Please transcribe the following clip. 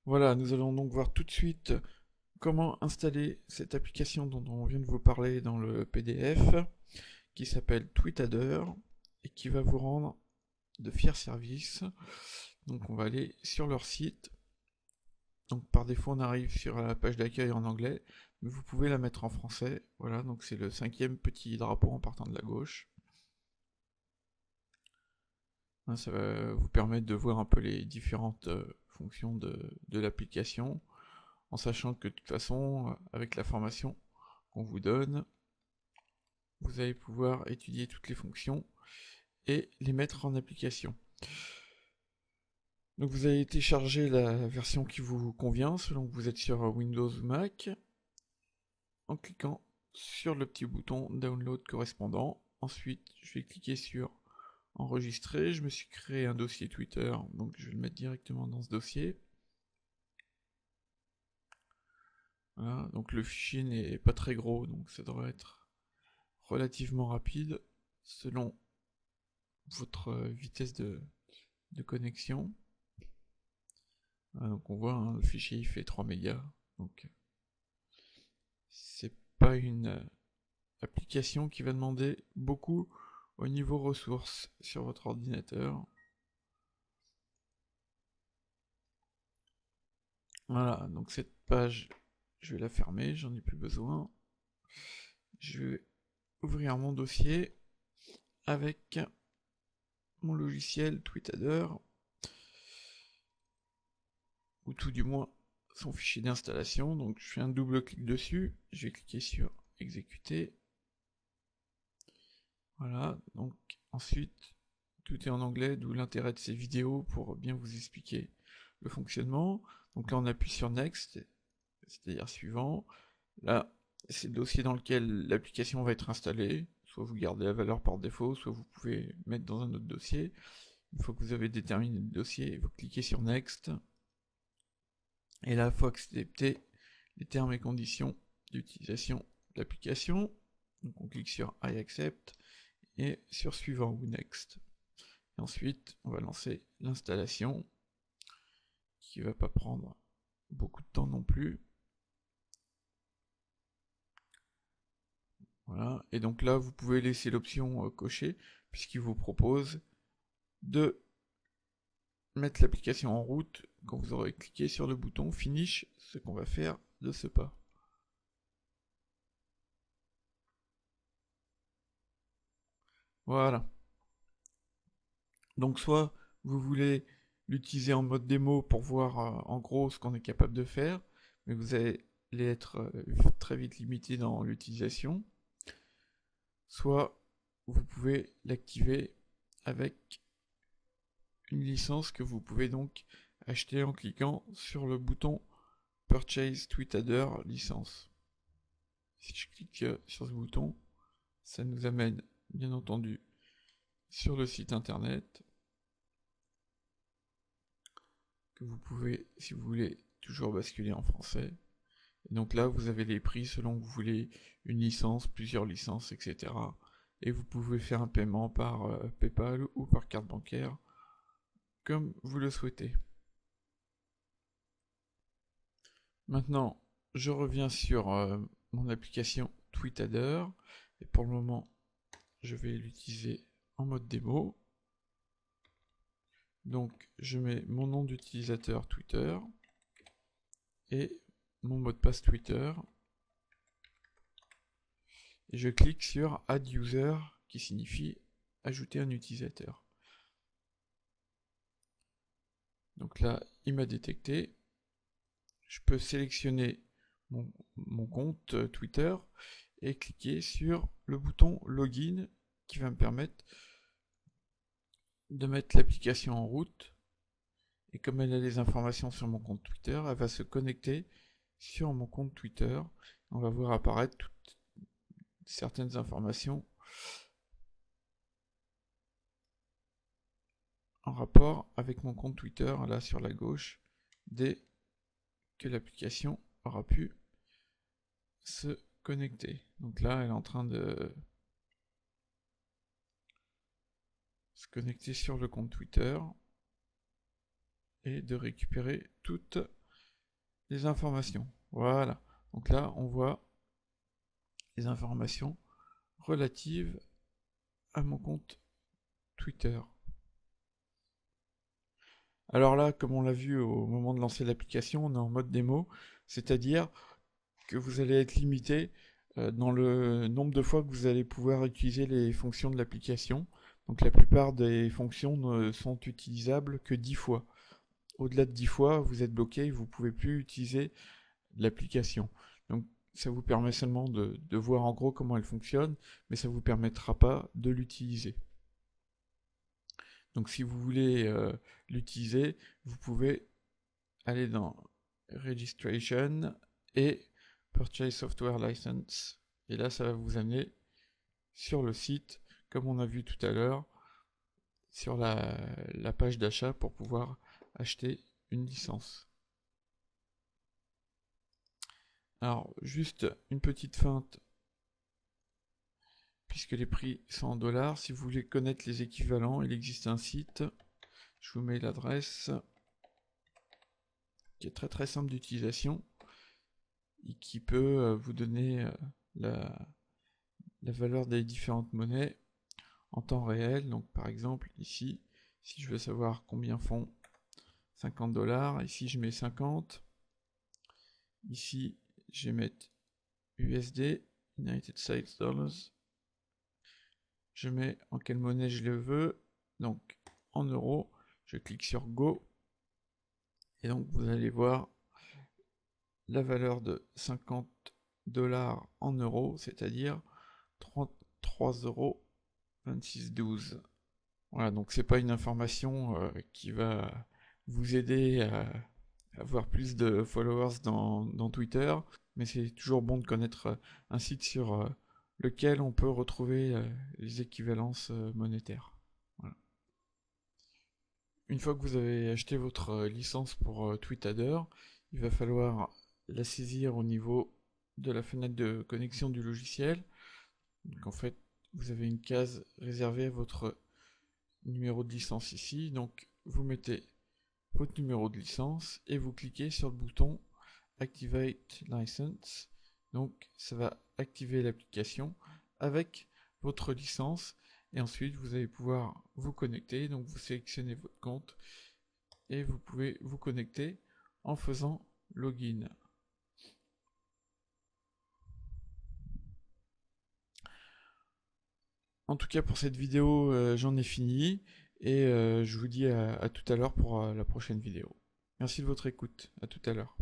Voilà, nous allons donc voir tout de suite comment installer cette application dont on vient de vous parler dans le PDF, qui s'appelle Tweetadder et qui va vous rendre de fiers services. Donc on va aller sur leur site. Donc par défaut on arrive sur la page d'accueil en anglais, mais vous pouvez la mettre en français. Voilà, donc c'est le cinquième petit drapeau en partant de la gauche. Ça va vous permettre de voir un peu les différentes fonctions de l'application, en sachant que de toute façon, avec la formation qu'on vous donne, vous allez pouvoir étudier toutes les fonctions et les mettre en application. Donc vous allez télécharger la version qui vous convient selon que vous êtes sur Windows ou Mac en cliquant sur le petit bouton download correspondant. Ensuite, je vais cliquer sur enregistrer. Je me suis créé un dossier Twitter, donc je vais le mettre directement dans ce dossier. Voilà, donc le fichier n'est pas très gros, donc ça devrait être relativement rapide selon votre vitesse de connexion. Donc on voit, hein, le fichier il fait 3 mégas, donc c'est pas une application qui va demander beaucoup au niveau ressources sur votre ordinateur. Voilà, donc cette page, je vais la fermer, j'en ai plus besoin. Je vais ouvrir mon dossier avec mon logiciel Tweetadder, ou tout du moins son fichier d'installation. Donc je fais un double clic dessus, je vais cliquer sur exécuter. Voilà, donc ensuite tout est en anglais, d'où l'intérêt de ces vidéos pour bien vous expliquer le fonctionnement. Donc là on appuie sur Next, c'est-à-dire suivant. Là, c'est le dossier dans lequel l'application va être installée. Soit vous gardez la valeur par défaut, soit vous pouvez mettre dans un autre dossier. Une fois que vous avez déterminé le dossier, vous cliquez sur Next. Et là, il faut accepter les termes et conditions d'utilisation de l'application. Donc on clique sur I accept et sur suivant ou Next. Et ensuite, on va lancer l'installation, qui va pas prendre beaucoup de temps non plus. Voilà, et donc là, vous pouvez laisser l'option cochée, puisqu'il vous propose de mettre l'application en route quand vous aurez cliqué sur le bouton Finish, ce qu'on va faire de ce pas. Voilà. Donc soit vous voulez l'utiliser en mode démo pour voir en gros ce qu'on est capable de faire, mais vous allez être très vite limité dans l'utilisation. Soit vous pouvez l'activer avec une licence que vous pouvez donc acheter en cliquant sur le bouton Purchase Tweetadder licence. Si je clique sur ce bouton, ça nous amène bien entendu sur le site internet que vous pouvez, si vous voulez, toujours basculer en français. Et donc là, vous avez les prix selon que vous voulez une licence, plusieurs licences, etc. Et vous pouvez faire un paiement par PayPal ou par carte bancaire, comme vous le souhaitez. Maintenant, je reviens sur mon application Tweetadder. Et pour le moment, je vais l'utiliser en mode démo. Donc, je mets mon nom d'utilisateur Twitter et mon mot de passe Twitter. Et je clique sur Add User, qui signifie ajouter un utilisateur. Donc là, il m'a détecté. Je peux sélectionner mon compte Twitter et cliquer sur le bouton Login qui va me permettre de mettre l'application en route. Et comme elle a les informations sur mon compte Twitter, elle va se connecter sur mon compte Twitter. On va voir apparaître toutes certaines informations en rapport avec mon compte Twitter, là sur la gauche, dès que l'application aura pu se connecter. Donc là, elle est en train de se connecter sur le compte Twitter et de récupérer toutes les informations. Voilà. Donc là, on voit les informations relatives à mon compte Twitter. Alors là, comme on l'a vu au moment de lancer l'application, on est en mode démo, c'est-à-dire que vous allez être limité dans le nombre de fois que vous allez pouvoir utiliser les fonctions de l'application. Donc la plupart des fonctions ne sont utilisables que 10 fois. Au-delà de 10 fois, vous êtes bloqué, vous ne pouvez plus utiliser l'application. Donc ça vous permet seulement de voir en gros comment elle fonctionne, mais ça ne vous permettra pas de l'utiliser. Donc si vous voulez l'utiliser, vous pouvez aller dans Registration et Purchase Software License. Et là, ça va vous amener sur le site, comme on a vu tout à l'heure, sur la page d'achat pour pouvoir acheter une licence. Alors, juste une petite feinte, puisque les prix sont en dollars. Si vous voulez connaître les équivalents, il existe un site. Je vous mets l'adresse, qui est très très simple d'utilisation et qui peut vous donner la valeur des différentes monnaies en temps réel. Donc par exemple ici, si je veux savoir combien font 50 $, ici je mets 50, ici je vais mettre USD, United States Dollars, je mets en quelle monnaie je le veux, donc en euros, je clique sur Go, et donc vous allez voir la valeur de 50 $ en euros, c'est-à-dire 33,2612 €. Voilà, donc c'est pas une information qui va vous aider à avoir plus de followers dans Twitter, mais c'est toujours bon de connaître un site sur lequel on peut retrouver les équivalences monétaires. Voilà. Une fois que vous avez acheté votre licence pour TweetAdder, il va falloir la saisir au niveau de la fenêtre de connexion du logiciel. Donc en fait, vous avez une case réservée à votre numéro de licence ici. Donc vous mettez votre numéro de licence et vous cliquez sur le bouton Activate License. Donc ça va activer l'application avec votre licence et ensuite vous allez pouvoir vous connecter. Donc vous sélectionnez votre compte et vous pouvez vous connecter en faisant login. En tout cas pour cette vidéo j'en ai fini et je vous dis à tout à l'heure pour la prochaine vidéo. Merci de votre écoute, à tout à l'heure.